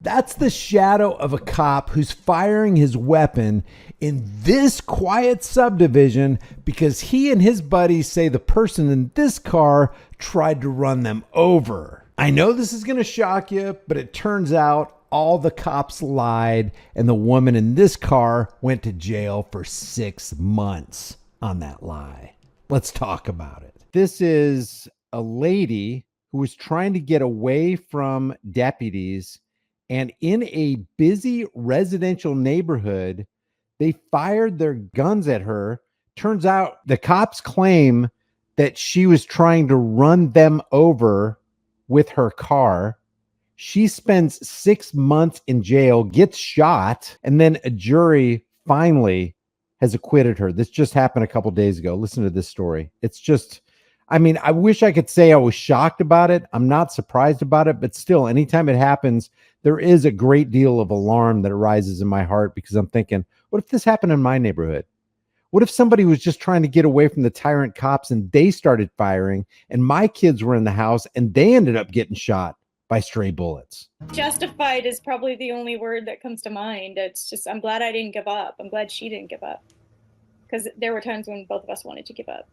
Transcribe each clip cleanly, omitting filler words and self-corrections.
That's the shadow of a cop who's firing his weapon in this quiet subdivision because he and his buddies say the person in this car tried to run them over. I know this is going to shock you, but it turns out all the cops lied and the woman in this car went to jail for 6 months on that lie. Let's talk about it. This is a lady who was trying to get away from deputies, and in a busy residential neighborhood, they fired their guns at her. Turns out the cops claim that she was trying to run them over with her car. She spends 6 months in jail, gets shot, and then a jury finally has acquitted her. This just happened a couple days ago. Listen to this story. It's just, I mean, I wish I could say I was shocked about it. I'm not surprised about it, but still, anytime it happens, there is a great deal of alarm that arises in my heart because I'm thinking, what if this happened in my neighborhood? What if somebody was just trying to get away from the tyrant cops and they started firing and my kids were in the house and they ended up getting shot by stray bullets? Justified is probably the only word that comes to mind. It's just, I'm glad I didn't give up. I'm glad she didn't give up, because there were times when both of us wanted to give up.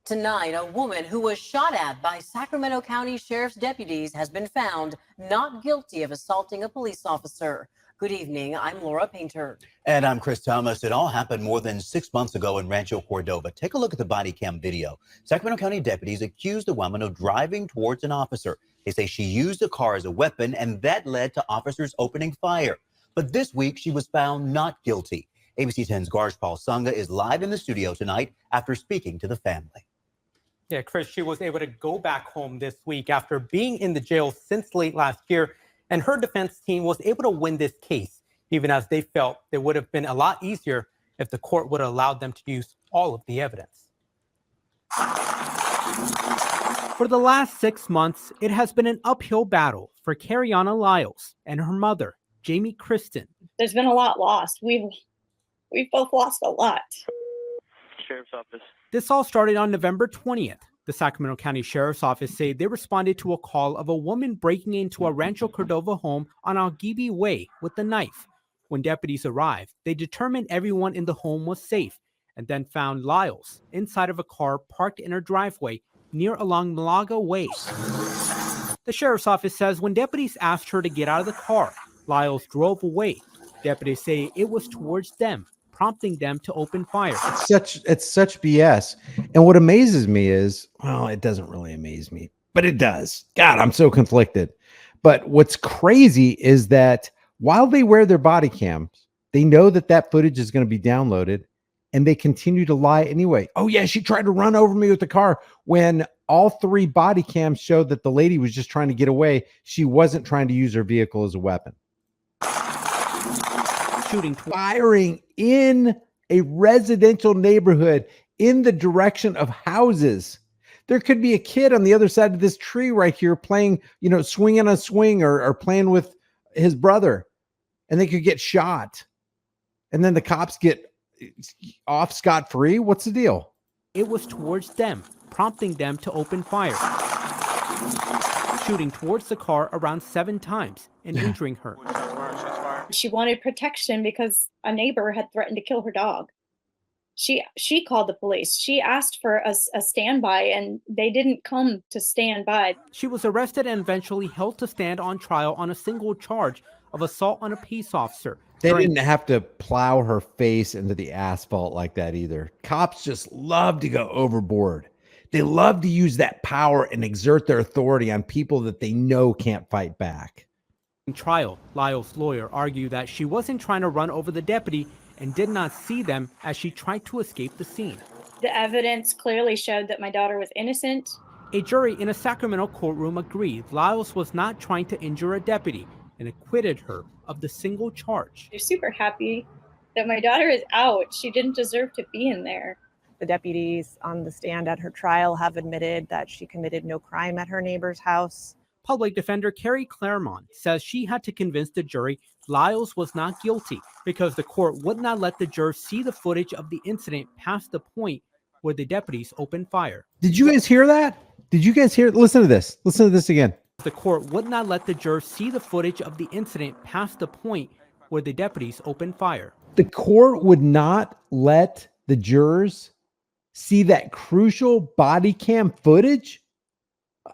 Tonight, a woman who was shot at by Sacramento County Sheriff's deputies has been found not guilty of assaulting a police officer. Good evening. I'm Laura Painter. And I'm Chris Thomas. It all happened more than 6 months ago in Rancho Cordova. Take a look at the body cam video. Sacramento County deputies accused a woman of driving towards an officer. They say she used the car as a weapon, and that led to officers opening fire. But this week, she was found not guilty. ABC 10's Garjpal Sangha is live in the studio tonight after speaking to the family. Yeah, Chris, she was able to go back home this week after being in the jail since late last year, and her defense team was able to win this case, even as they felt it would have been a lot easier if the court would have allowed them to use all of the evidence. For the last 6 months, it has been an uphill battle for Cariana Lyles and her mother, Jamie Kristen. There's been a lot lost. We've both lost a lot. Sheriff's Office. This all started on November 20th. The Sacramento County Sheriff's Office say they responded to a call of a woman breaking into a Rancho Cordova home on Algibi Way with a knife. When deputies arrived, they determined everyone in the home was safe and then found Lyles inside of a car parked in her driveway near along Malaga Way. The Sheriff's Office says when deputies asked her to get out of the car, Lyles drove away. Deputies say it was towards them, prompting them to open fire. It's such BS. And what amazes me is, well, it doesn't really amaze me, but it does. God, I'm so conflicted. But what's crazy is that while they wear their body cams, they know that that footage is going to be downloaded, and they continue to lie anyway. Oh yeah, she tried to run over me with the car, when all 3 body cams showed that the lady was just trying to get away. She wasn't trying to use her vehicle as a weapon. Shooting firing in a residential neighborhood in the direction of houses. There could be a kid on the other side of this tree right here playing, swinging a swing or playing with his brother, and they could get shot. And then the cops get off scot-free. What's the deal? It was towards them, prompting them to open fire. Shooting towards the car around 7 times and injuring her. She wanted protection because a neighbor had threatened to kill her dog. She called the police. She asked for a standby, and they didn't come to stand by. She was arrested and eventually held to stand on trial on a single charge of assault on a peace officer. They didn't have to plow her face into the asphalt like that either. Cops just love to go overboard. They love to use that power and exert their authority on people that they know can't fight back. In trial, Lyle's lawyer argued that she wasn't trying to run over the deputy and did not see them as she tried to escape the scene. The evidence clearly showed that my daughter was innocent. A jury in a Sacramento courtroom agreed Lyles was not trying to injure a deputy and acquitted her of the single charge. I'm super happy that my daughter is out. She didn't deserve to be in there. The deputies on the stand at her trial have admitted that she committed no crime at her neighbor's house. Public defender Carrie Claremont says she had to convince the jury Lyles was not guilty because the court would not let the jurors see the footage of the incident past the point where the deputies opened fire. Did you guys hear that? Did you guys hear? Listen to this. Listen to this again. The court would not let the jurors see the footage of the incident past the point where the deputies opened fire. The court would not let the jurors see that crucial body cam footage?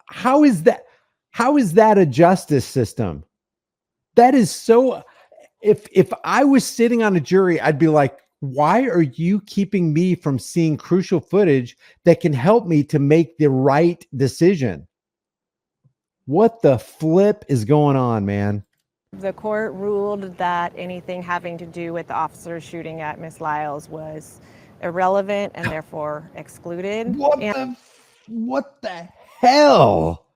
How is that? How is that a justice system? That is so. If I was sitting on a jury, I'd be like, why are you keeping me from seeing crucial footage that can help me to make the right decision? What the flip is going on, man? The court ruled that anything having to do with the officer shooting at Miss Lyles was irrelevant and therefore excluded. What the hell?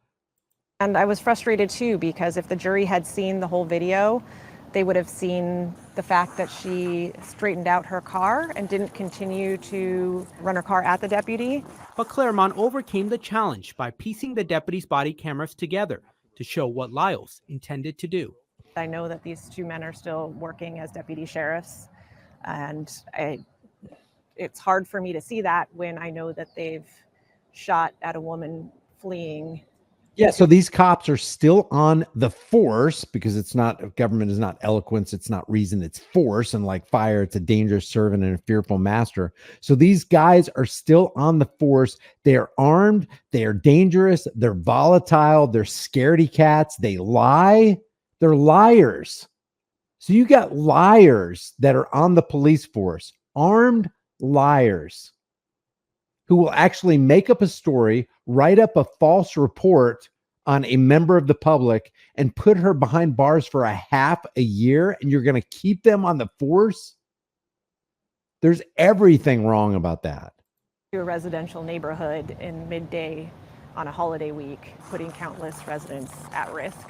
And I was frustrated too, because if the jury had seen the whole video, they would have seen the fact that she straightened out her car and didn't continue to run her car at the deputy. But Claremont overcame the challenge by piecing the deputies' body cameras together to show what Lyles intended to do. I know that these two men are still working as deputy sheriffs, and it's hard for me to see that when I know that they've shot at a woman fleeing. Yeah, so these cops are still on the force, because it's not, government is not eloquence, it's not reason, it's force. And like fire, it's a dangerous servant and a fearful master. So these guys are still on the force. They are armed, they are dangerous, they're volatile, they're scaredy cats, they lie, they're liars. So you got liars that are on the police force, armed liars, who will actually make up a story, write up a false report on a member of the public, and put her behind bars for a half a year, and you're going to keep them on the force? There's everything wrong about that. To a residential neighborhood in midday on a holiday week, putting countless residents at risk.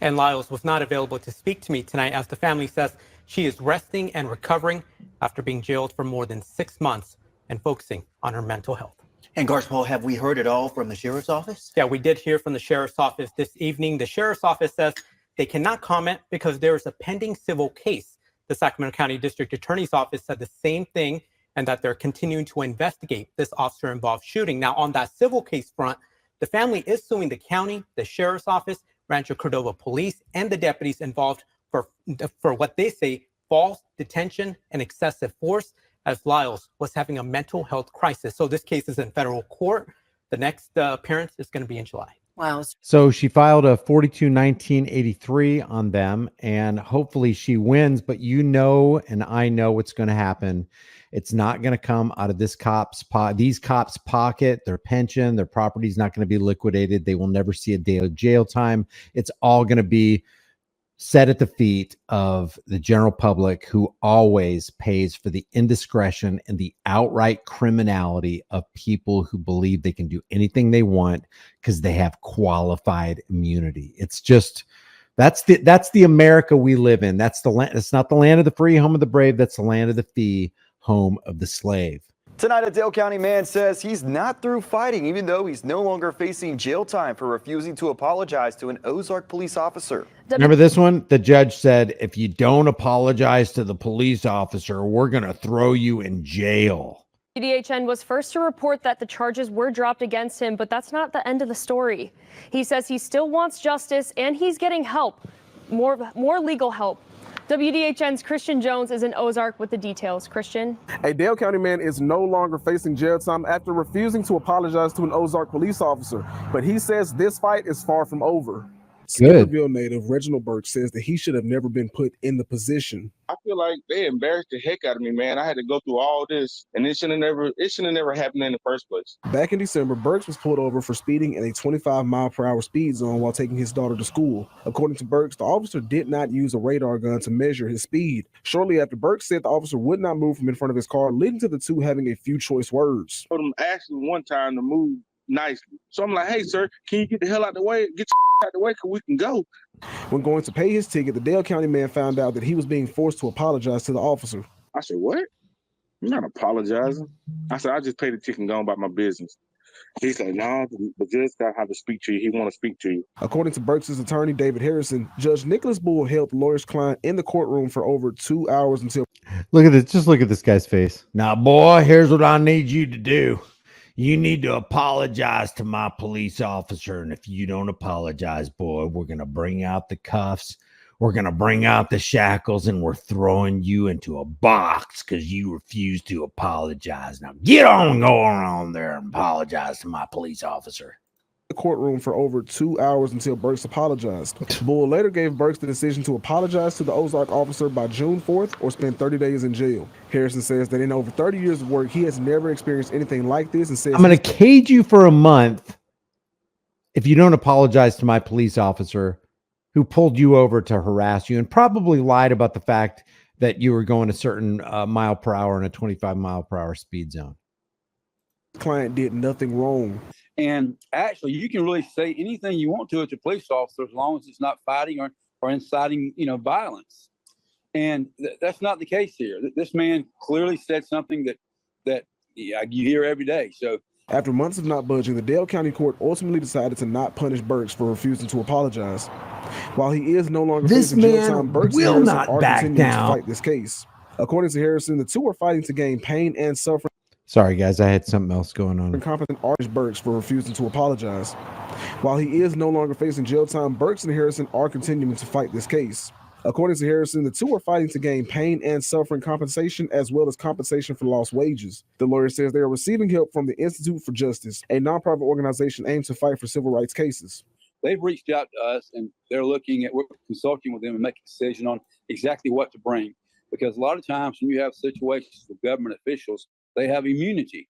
And Lyles was not available to speak to me tonight, as the family says she is resting and recovering after being jailed for more than 6 months and focusing on her mental health. And Paul, have we heard it all from the sheriff's office? Yeah, we did hear from the sheriff's office this evening. The sheriff's office says they cannot comment because there is a pending civil case. The Sacramento County District Attorney's Office said the same thing, and that they're continuing to investigate this officer-involved shooting. Now, on that civil case front, the family is suing the county, the sheriff's office, Rancho Cordova police, and the deputies involved for what they say false detention and excessive force, as Lyles was having a mental health crisis. So this case is in federal court. The next appearance is going to be in July. Wow. So she filed a 42-1983 on them, and hopefully she wins. But you know, and I know what's going to happen. It's not going to come out of these cops' pocket. Their pension, their property is not going to be liquidated. They will never see a day of jail time. It's all going to be set at the feet of the general public, who always pays for the indiscretion and the outright criminality of people who believe they can do anything they want because they have qualified immunity. It's just, that's the America we live in. That's the land. It's not the land of the free, home of the brave. That's the land of the fee, home of the slave. Tonight, a Dale County man says he's not through fighting, even though he's no longer facing jail time for refusing to apologize to an Ozark police officer. Remember this one? The judge said, if you don't apologize to the police officer, we're going to throw you in jail. DHN was first to report that the charges were dropped against him, but that's not the end of the story. He says he still wants justice, and he's getting help, more legal help. WDHN's Christian Jones is in Ozark with the details. Christian. A Dale County man is no longer facing jail time after refusing to apologize to an Ozark police officer, but he says this fight is far from over. Skipperville native Reginald Burke says that he should have never been put in the position. I feel like they embarrassed the heck out of me, man. I had to go through all this, and it should have never happened in the first place. Back in December, Burks was pulled over for speeding in a 25-mile-per-hour speed zone while taking his daughter to school. According to Burks, the officer did not use a radar gun to measure his speed. Shortly after, Burks said the officer would not move from in front of his car, leading to the two having a few choice words. I told him actually one time to move nicely. So I'm like, hey, sir, can you get the hell out the way? Get your out the way, because we can go. When going to pay his ticket, the Dale County man found out that he was being forced to apologize to the officer. I said, what? I'm not apologizing. I said, I just paid the ticket and gone about my business. He said, no, the judge got how to speak to you. He want to speak to you. According to Burks' attorney, David Harrison, Judge Nicholas Bull held the lawyer's client in the courtroom for over 2 hours until... Look at this. Just look at this guy's face. Now, boy, here's what I need you to do. You need to apologize to my police officer. And if you don't apologize, boy, we're going to bring out the cuffs. We're going to bring out the shackles, and we're throwing you into a box because you refuse to apologize. Now get on going on there and apologize to my police officer. The courtroom for over 2 hours until Burks apologized. Bull later gave Burks the decision to apologize to the Ozark officer by June 4th or spend 30 days in jail. Harrison says that in over 30 years of work, he has never experienced anything like this and says, I'm going to cage you for a month if you don't apologize to my police officer who pulled you over to harass you and probably lied about the fact that you were going a certain mile per hour in a 25 mile per hour speed zone. Client did nothing wrong. And actually, you can really say anything you want to as a police officer as long as it's not fighting or inciting, violence. And that's not the case here. This man clearly said something that you hear every day. So after months of not budging, the Dale County Court ultimately decided to not punish Burks for refusing to apologize. While he is no longer this facing jail man time, Burks will and Harrison not are back continuing down to fight this case. According to Harrison, the two are fighting to gain pain and suffering. Sorry, guys, I had something else going on. Incompetent artist Burks for refusing to apologize. While he is no longer facing jail time, Burks and Harrison are continuing to fight this case. According to Harrison, the two are fighting to gain pain and suffering compensation as well as compensation for lost wages. The lawyer says they are receiving help from the Institute for Justice, a nonprofit organization aimed to fight for civil rights cases. they've reached out to us and they're looking at, we're consulting with them and making a decision on exactly what to bring. Because a lot of times when you have situations with government officials, they have immunity,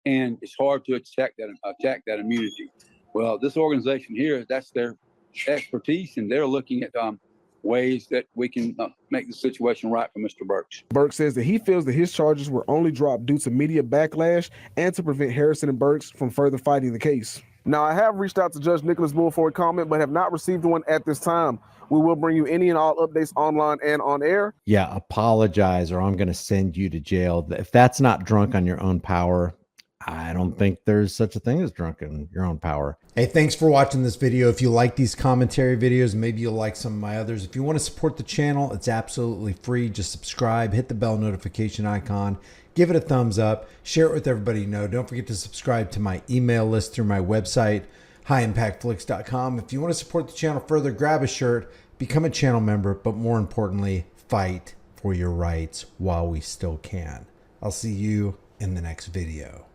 and it's hard to attack that immunity. Well, this organization here, that's their expertise, and they're looking at ways that we can make the situation right for Mr. Burks. Burks says that he feels that his charges were only dropped due to media backlash and to prevent Harrison and Burks from further fighting the case. Now, I have reached out to Judge Nicholas Bull for a comment, but have not received one at this time. We will bring you any and all updates online and on air. Yeah, apologize or I'm going to send you to jail. If that's not drunk on your own power, I don't think there's such a thing as drunk in your own power. Hey, thanks for watching this video. If you like these commentary videos, maybe you'll like some of my others. If you want to support the channel, it's absolutely free. Just subscribe, hit the bell notification icon, give it a thumbs up, share it with everybody you know. Don't forget to subscribe to my email list through my website, highimpactflix.com. If you want to support the channel further, grab a shirt, become a channel member, but more importantly, fight for your rights while we still can. I'll see you in the next video.